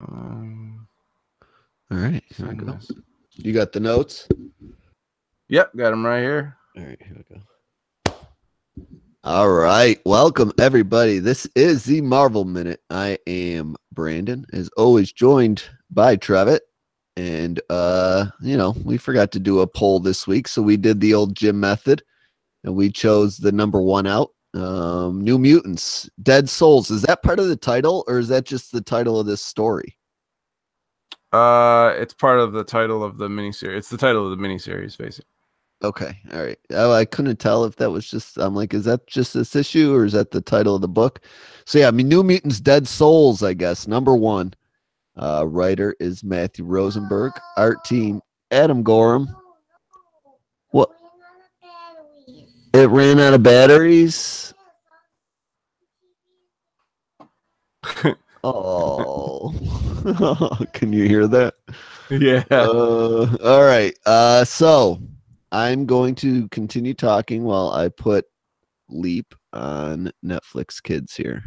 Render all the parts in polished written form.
All right, here we go. You got the notes? Yep, got them right here. All right, here we go. All right, welcome everybody. This is the Marvel Minute. I am Brandon, as always, joined by Trevitt. And we forgot to do a poll this week, so we did the old Jim method, and we chose the number one out. New Mutants, Dead Souls. Is that part of the title, or is that just the title of this story? It's part of the title of the miniseries. It's the title of the miniseries, basically. Okay, all right. I couldn't tell if that was just. I'm like, is that just this issue, or is that the title of the book? So yeah, I mean, New Mutants, Dead Souls. I guess number one. Writer is Matthew Rosenberg. Art team Adam Gorham. What? It ran out of batteries. Oh, can you hear that? Yeah. All right. So I'm going to continue talking while I put Leap on Netflix Kids here.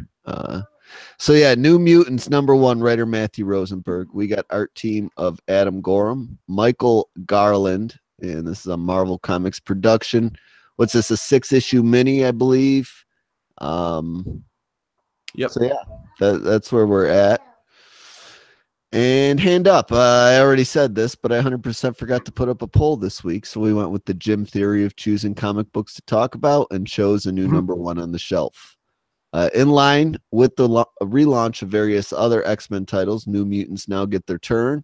So yeah, New Mutants number one, writer Matthew Rosenberg. We got art team of Adam Gorham, Michael Garland, and this is a Marvel Comics production. What's this? A 6-issue mini, I believe. Yep. So yeah, that's where we're at. And hand up. I already said this, but I 100% forgot to put up a poll this week. So we went with the Jim theory of choosing comic books to talk about and chose a new number one on the shelf. In line with the relaunch of various other X-Men titles, New Mutants now get their turn,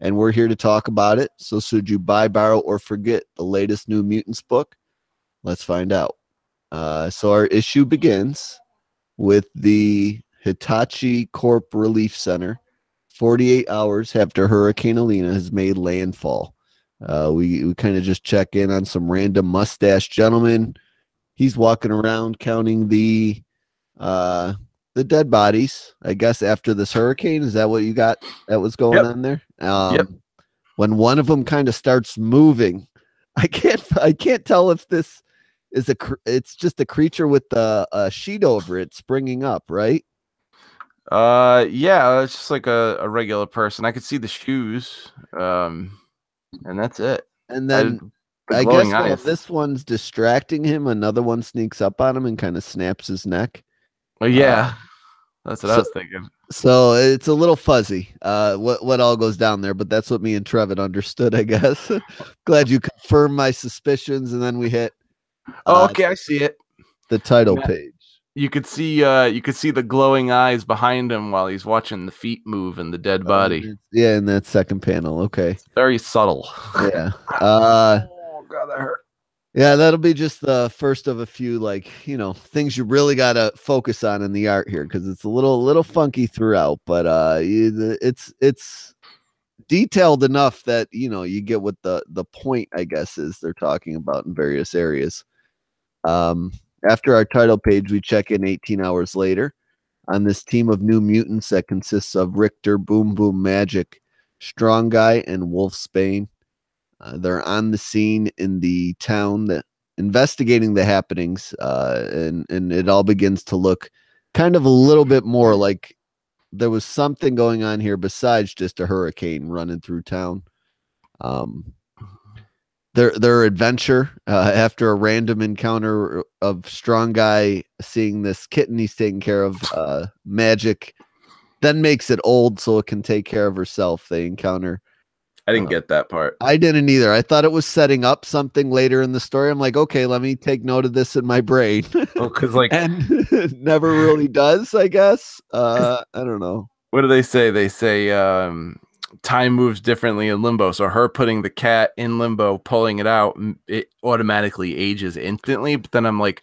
and we're here to talk about it. So should you buy, borrow, or forget the latest New Mutants book? Let's find out. So our issue begins with the Hitachi Corp Relief Center, 48 hours after Hurricane Alina has made landfall. We kind of just check in on some random mustache gentleman. He's walking around counting the dead bodies, I guess, after this hurricane. Is that what you got that was going on there? Yep. When one of them kind of starts moving, I can't tell if this is it's just a creature with a sheet over it springing up, right? Yeah, it's just like a regular person. I could see the shoes, and that's it. And then I guess while this one's distracting him, another one sneaks up on him and kind of snaps his neck. Well, yeah, that's what I was thinking. So it's a little fuzzy, what all goes down there, but that's what me and Trevitt understood, I guess. Glad you confirmed my suspicions, and then we hit. Okay, I see it. The title page. You could see the glowing eyes behind him while he's watching the feet move and the dead body. Yeah, in that second panel. Okay. It's very subtle. Yeah. Oh god, that hurt. Yeah, that'll be just the first of a few, things you really got to focus on in the art here, because it's a little funky throughout, but it's detailed enough that you get what the point, I guess, is they're talking about in various areas. After our title page, we check in 18 hours later on this team of New Mutants that consists of Richter, Boom Boom Magic, Strong Guy, and Wolfsbane. They're on the scene in the town that investigating the happenings, and it all begins to look kind of a little bit more like there was something going on here besides just a hurricane running through town. Their adventure after a random encounter of Strong Guy seeing this kitten he's taking care of, Magic, then makes it old so it can take care of herself. They encounter. I didn't get that part. I didn't either. I thought it was setting up something later in the story. I'm like, okay, let me take note of this in my brain. Because and it never really does, I guess. I don't know. What do they say? They say time moves differently in limbo. So her putting the cat in limbo, pulling it out, it automatically ages instantly. But then I'm like,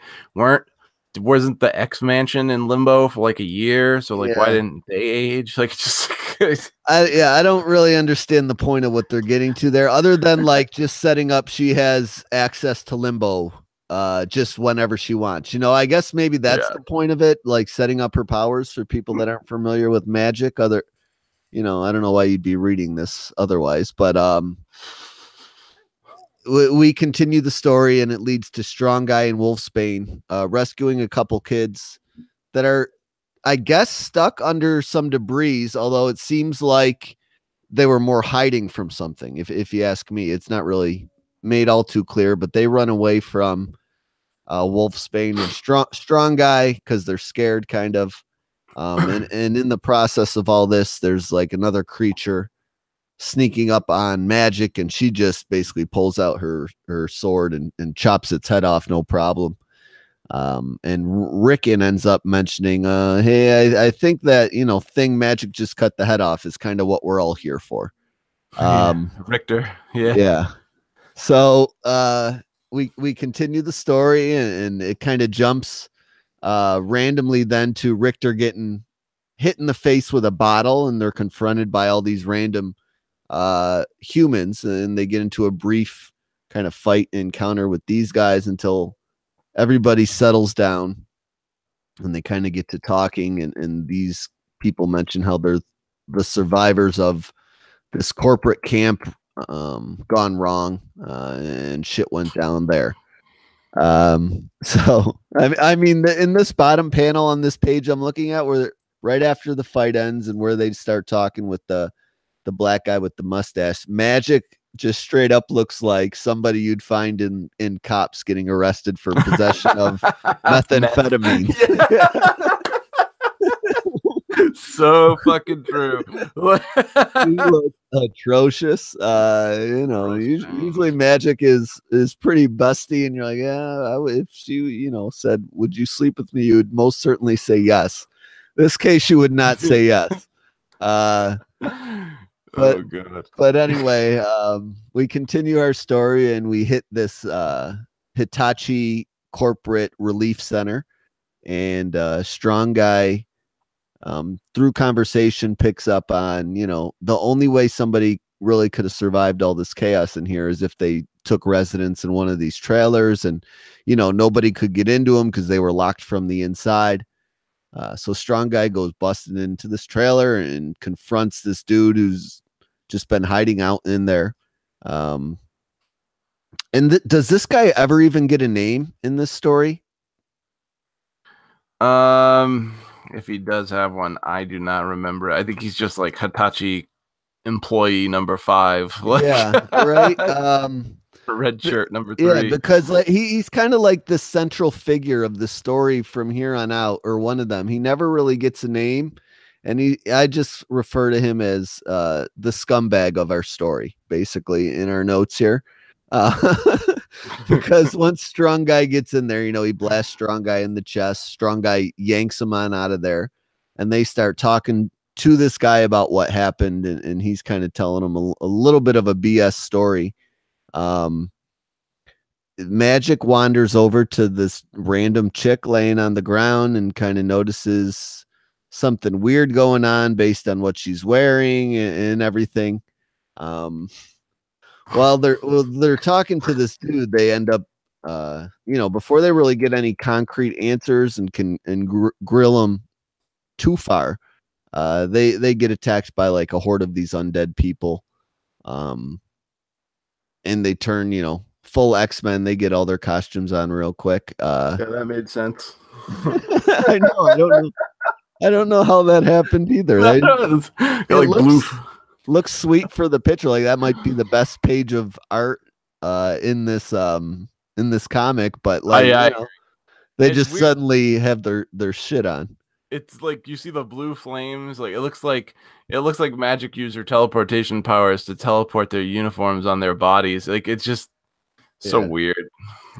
wasn't the X Mansion in limbo for like a year? So like, why didn't they age? Like, just I don't really understand the point of what they're getting to there, other than like just setting up she has access to limbo just whenever she wants. I guess maybe that's the point of it, like setting up her powers for people that aren't familiar with magic. I don't know why you'd be reading this otherwise, but we continue the story, and it leads to Strong Guy and Wolfsbane rescuing a couple kids that are I guess stuck under some debris, although it seems like they were more hiding from something. If you ask me, it's not really made all too clear, but they run away from Wolfsbane and strong guy because they're scared, kind of. And in the process of all this, there's like another creature sneaking up on Magic, and she just basically pulls out her sword and chops its head off, no problem. And Rickon ends up mentioning, hey, I think that, thing Magic just cut the head off is kind of what we're all here for. Richter. Yeah. Yeah. So we continue the story, and it kind of jumps randomly then to Richter getting hit in the face with a bottle, and they're confronted by all these random humans, and they get into a brief kind of fight encounter with these guys until everybody settles down and they kind of get to talking, and these people mention how they're the survivors of this corporate camp gone wrong, and shit went down there. So I mean, in this bottom panel on this page I'm looking at, where right after the fight ends and where they start talking with the black guy with the mustache, Magic just straight up looks like somebody you'd find in cops getting arrested for possession of methamphetamine. So fucking true. He looks atrocious. Usually Magic is pretty busty, and you're like, yeah, if she, said, would you sleep with me, you would most certainly say yes. This case, you would not say yes. Oh god. But anyway, we continue our story, and we hit this Hitachi corporate relief center, and strong guy, through conversation, picks up on, the only way somebody really could have survived all this chaos in here is if they took residence in one of these trailers, and nobody could get into them because they were locked from the inside. So strong guy goes busting into this trailer and confronts this dude who's just been hiding out in there. And does this guy ever even get a name in this story? If he does have one, I do not remember. I think he's just like Hitachi employee number 5. Yeah, right. Red shirt number 3. Yeah, because like he's kind of like the central figure of the story from here on out, or one of them. He never really gets a name, and I just refer to him as the scumbag of our story, basically, in our notes here. Because once strong guy gets in there, he blasts strong guy in the chest. Strong guy yanks him on out of there, and they start talking to this guy about what happened, and he's kind of telling him a little bit of a BS story. Magic wanders over to this random chick laying on the ground and kind of notices something weird going on based on what she's wearing and everything. While they're talking to this dude, they end up, before they really get any concrete answers and can grill him too far, they get attacked by like a horde of these undead people. And they turn, full X-Men. They get all their costumes on real quick. Yeah, that made sense. I know. I don't know how that happened either. Looks sweet for the picture. Like that might be the best page of art in this comic, but like they just weird. Suddenly have their shit on. It's like you see the blue flames. Like it looks like Magic used their teleportation powers to teleport their uniforms on their bodies. Like it's just so weird.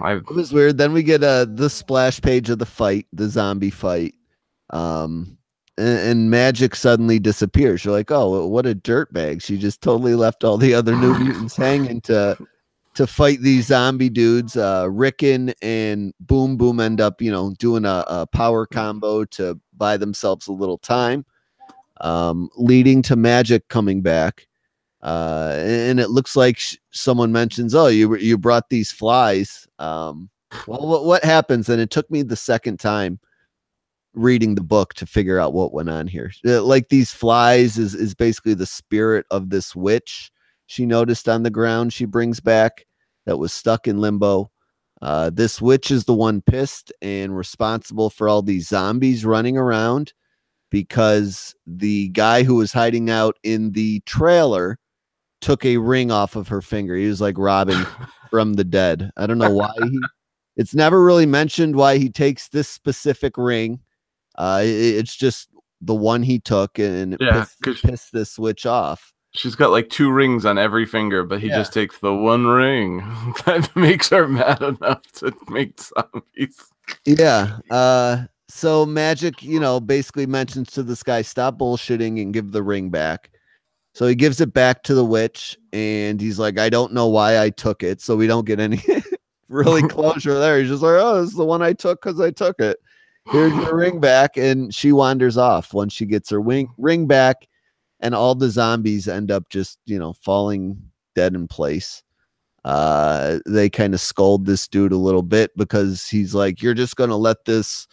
It was weird. Then we get the splash page of the fight, the zombie fight. And Magic suddenly disappears. You're like, oh, what a dirtbag. She just totally left all the other New Mutants hanging to fight these zombie dudes. Rickon and Boom Boom end up, doing a power combo to buy themselves a little time, leading to Magic coming back. And it looks like someone mentions, oh, you brought these flies. Well, what happens? And it took me the second time reading the book to figure out what went on here. Like these flies is basically the spirit of this witch she noticed on the ground she brings back that was stuck in limbo. This witch is the one pissed and responsible for all these zombies running around. because the guy who was hiding out in the trailer took a ring off of her finger. He was like Robin from the dead. I don't know why it's never really mentioned why he takes this specific ring. It's just the one he took, and it Yeah, because pissed this switch off. she's got like 2 rings on every finger, but he Yeah. just takes the one ring that makes her mad enough to make zombies. Yeah. So Magic, basically mentions to this guy, stop bullshitting and give the ring back. So he gives it back to the witch, and he's like, I don't know why I took it. So we don't get any really closure there. He's just like, oh, this is the one I took because I took it. Here's your ring back. And she wanders off once she gets her ring back, and all the zombies end up just, falling dead in place. They kind of scold this dude a little bit because he's like, you're just going to let this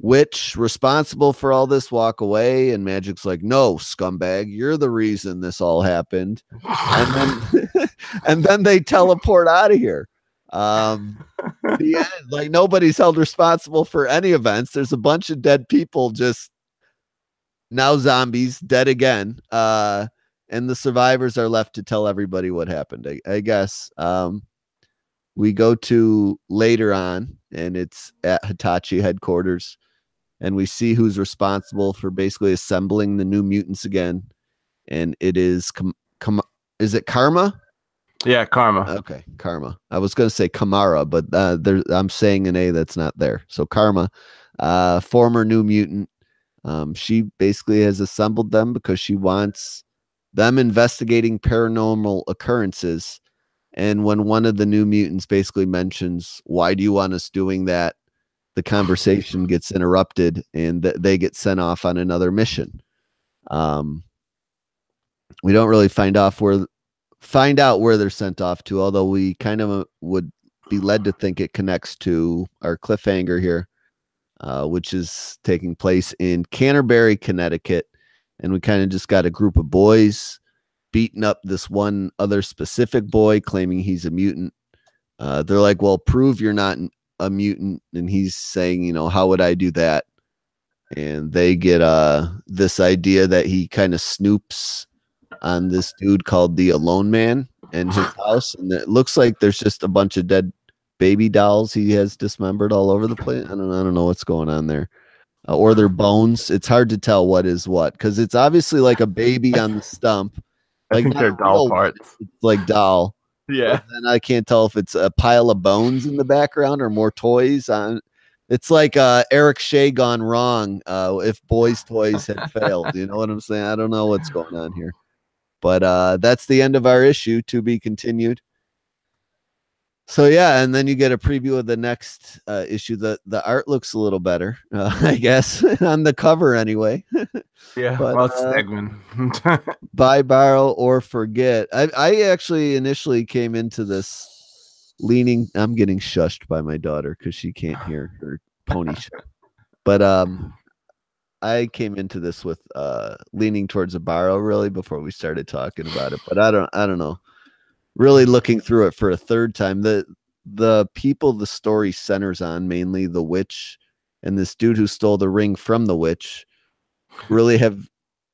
witch responsible for all this walk away? And Magic's like, no, scumbag, you're the reason this all happened. And then and then they teleport out of here. The end, like nobody's held responsible for any events. There's a bunch of dead people, just now zombies, dead again. And the survivors are left to tell everybody what happened, I guess. We go to later on, and it's at Hitachi headquarters, and we see who's responsible for basically assembling the New Mutants again. And it is is it Karma? Yeah, Karma. Okay, Karma. I was going to say Kamara, but I'm saying an A that's not there. So Karma, former New Mutant. She basically has assembled them because she wants them investigating paranormal occurrences. And when one of the New Mutants basically mentions, why do you want us doing that? The conversation gets interrupted, and they get sent off on another mission. We don't really find out where they're sent off to, although we kind of would be led to think it connects to our cliffhanger here, which is taking place in Canterbury, Connecticut. And we kind of just got a group of boys beating up this one other specific boy, claiming he's a mutant. They're like, well, prove you're not a mutant. And he's saying, how would I do that? And they get this idea that he kind of snoops on this dude called the Alone Man and his house. And it looks like there's just a bunch of dead baby dolls he has dismembered all over the place. I don't know what's going on there. Or their bones. It's hard to tell what is what, because it's obviously like a baby on the stump. I Like think they're doll parts. It's like doll. Yeah. And I can't tell if it's a pile of bones in the background or more toys on. It's like Eric Shea gone wrong. If Boys Toys had failed, you know what I'm saying? I don't know what's going on here. But that's the end of our issue, to be continued. So yeah, and then you get a preview of the next issue. The art looks a little better, I guess, on the cover anyway. Yeah, but, well, it's Stegman. Buy, borrow, or forget. I actually initially came into this leaning. I'm getting shushed by my daughter because she can't hear her pony show. But I came into this with leaning towards a borrow really before we started talking about it. But I don't know. Really looking through it for a third time, the people the story centers on, mainly the witch and this dude who stole the ring from the witch, really have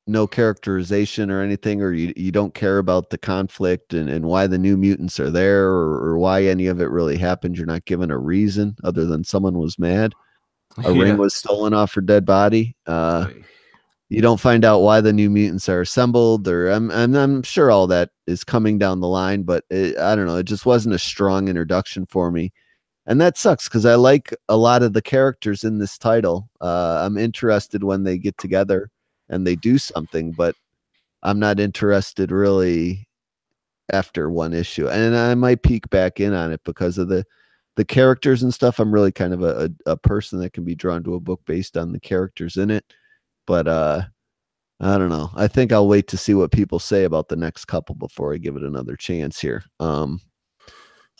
no characterization or anything, or you don't care about the conflict and why the New Mutants are there, or why any of it really happened. You're not given a reason other than someone was mad. A ring was stolen off her dead body. You don't find out why the New Mutants are assembled, or I'm sure all that is coming down the line, but I don't know. It just wasn't a strong introduction for me. And that sucks because I like a lot of the characters in this title. I'm interested when they get together and they do something, but I'm not interested really after one issue. And I might peek back in on it because of the characters and stuff. I'm really kind of a person that can be drawn to a book based on the characters in it. But I don't know. I think I'll wait to see what people say about the next couple before I give it another chance here. So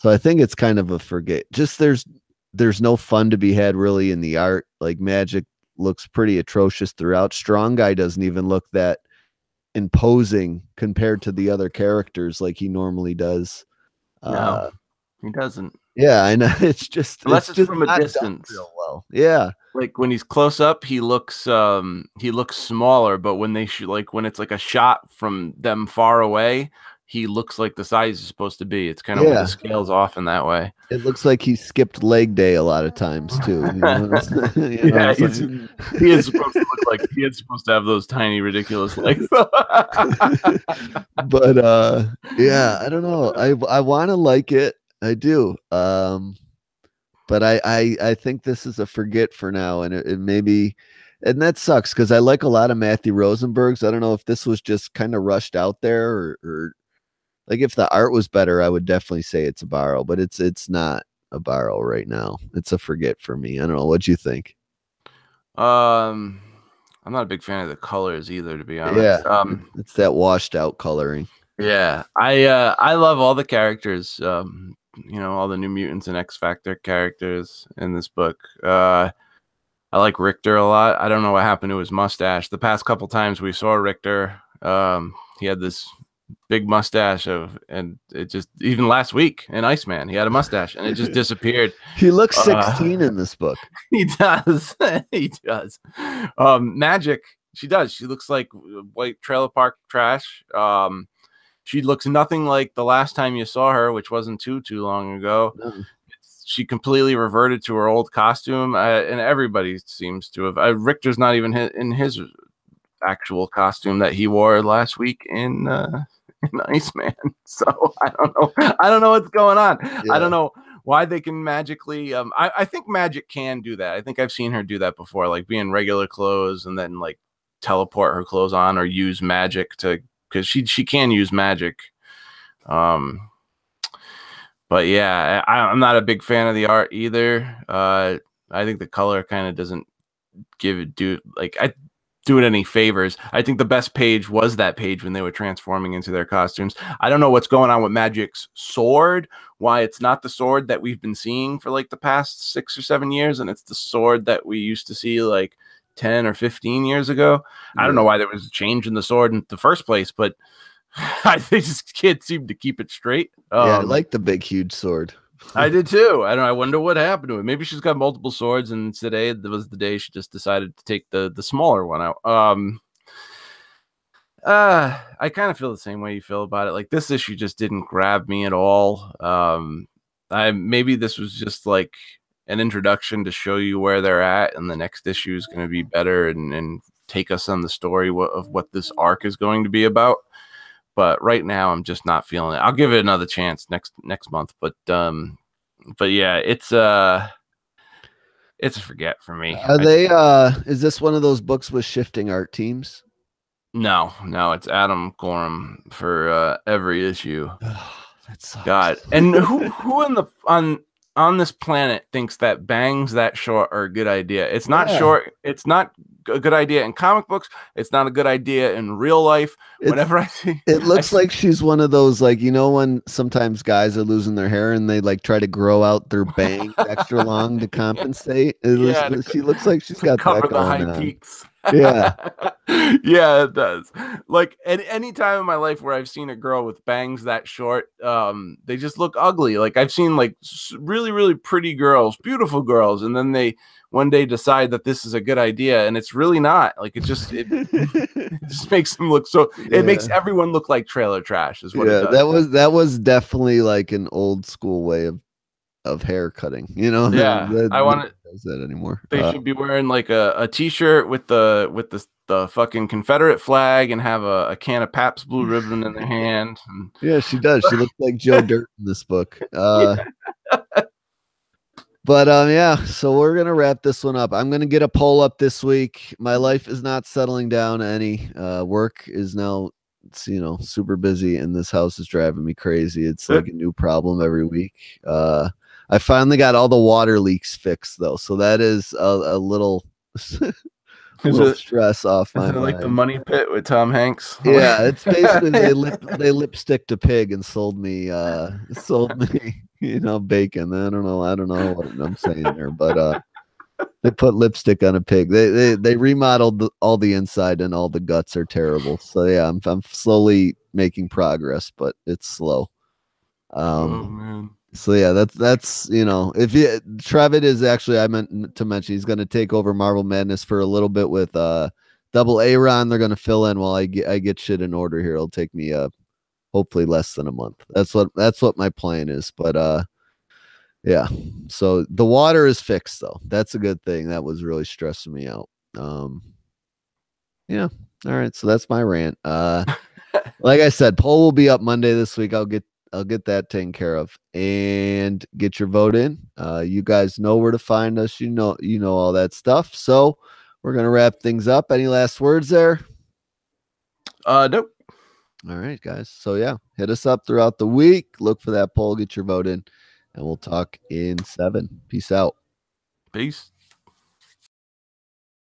I think it's kind of a forget. Just there's no fun to be had really in the art. Like Magic looks pretty atrocious throughout. Strong Guy doesn't even look that imposing compared to the other characters like he normally does. No, he doesn't. Yeah, I know. It's just unless it's just from a distance. real well. Yeah. like when he's close up, he looks smaller, but when they like when it's like a shot from them far away, he looks like the size he's supposed to be. It's kind of the Yeah, scale's off in that way. it looks like he skipped leg day a lot of times too. You know what I'm saying? You know what Yeah, I'm saying? he is supposed to look like he is supposed to have those tiny ridiculous legs. But yeah, I don't know. I want to like it. I do. But I think this is a forget for now, and it maybe, and that sucks because I like a lot of Matthew Rosenberg's. I don't know if this was just kind of rushed out there, or like if the art was better, I would definitely say it's a borrow, but it's not a borrow right now. It's a forget for me. I don't know. What you think? um, I'm not a big fan of the colors either, to be Yeah, honest. it's that washed out coloring. Yeah, I love all the characters. All the New Mutants and X Factor characters in this book. I like Richter a lot. I don't know what happened to his mustache. The past couple times we saw Richter, he had this big mustache and it just even last week in Iceman, he had a mustache and it just disappeared. He looks 16 in this book. He does. He does. Magic, she does. She looks like white trailer park trash. She looks nothing like the last time you saw her, which wasn't too long ago. No. She completely reverted to her old costume, and everybody seems to have. Richter's not even in his actual costume that he wore last week in Iceman. So I don't know. I don't know what's going on. Yeah. I don't know why they can magically. I think magic can do that. I think I've seen her do that before, like be in regular clothes and then like teleport her clothes on or use magic to, because she can use magic. But yeah, I'm not a big fan of the art either. I think the color kind of doesn't do it any favors. I think the best page was that page when they were transforming into their costumes. I don't know what's going on with Magic's sword, why it's not the sword that we've been seeing for like the past 6 or 7 years, and it's the sword that we used to see like 10 or 15 years ago. I don't know why there was a change in the sword in the first place, but they just can't seem to keep it straight. Yeah, I like the big, huge sword. I did too. I wonder what happened to it. Maybe she's got multiple swords, and today was the day she just decided to take the smaller one out. I kind of feel the same way you feel about it. Like this issue just didn't grab me at all. Maybe this was just like an introduction to show you where they're at, and the next issue is going to be better and take us on the story of what this arc is going to be about. But right now, I'm just not feeling it. I'll give it another chance next month. But yeah, it's a forget for me. Are they? Is this one of those books with shifting art teams? No, it's Adam Gorham for every issue. That sucks. God, and who on this planet thinks that bangs that short are a good idea? It's not short. It's not a good idea in comic books. It's not a good idea in real life. Whenever I see it looks like she's one of those, like, you know, when sometimes guys are losing their hair and they like try to grow out their bangs extra long to compensate. She looks like she's got cover that the going high on. peaks. Yeah. Yeah, it does. Like any time in my life where I've seen a girl with bangs that short, they just look ugly. Like I've seen like really, really pretty girls, beautiful girls, and then they one day decide that this is a good idea, and it's really not. Like it just makes them look so. It makes everyone look like trailer trash. Is what it does. That was definitely like an old school way of hair cutting. You know. Yeah, I want to. Does that anymore? They should be wearing like a t-shirt with the fucking Confederate flag and have a can of Pabst Blue Ribbon in their hand. And... Yeah, she does. She looks like Joe Dirt in this book. But yeah, so we're gonna wrap this one up. I'm gonna get a poll up this week. My life is not settling down any. Work is now, super busy, and this house is driving me crazy. It's like a new problem every week. I finally got all the water leaks fixed though, so that is a little stress off my mind. Like the Money Pit with Tom Hanks. Yeah, it's basically they lipsticked a pig and sold me bacon. I don't know what I'm saying there, but they put lipstick on a pig. They remodeled all the inside, and all the guts are terrible. So yeah, I'm slowly making progress, but it's slow. Oh man. So yeah, that's if you Trevit is actually I meant to mention he's going to take over Marvel Madness for a little bit with Double Aaron. They're going to fill in while I get shit in order here. It'll take me hopefully less than a month. That's what my plan is. But yeah. So the water is fixed though. That's a good thing. That was really stressing me out. Um yeah. All right. So that's my rant. Like I said, poll will be up Monday this week. I'll get that taken care of and get your vote in. You guys know where to find us. You know all that stuff. So we're gonna wrap things up. Any last words there? Nope. All right, guys. So yeah, hit us up throughout the week. Look for that poll, get your vote in, and we'll talk in 7. Peace out. Peace.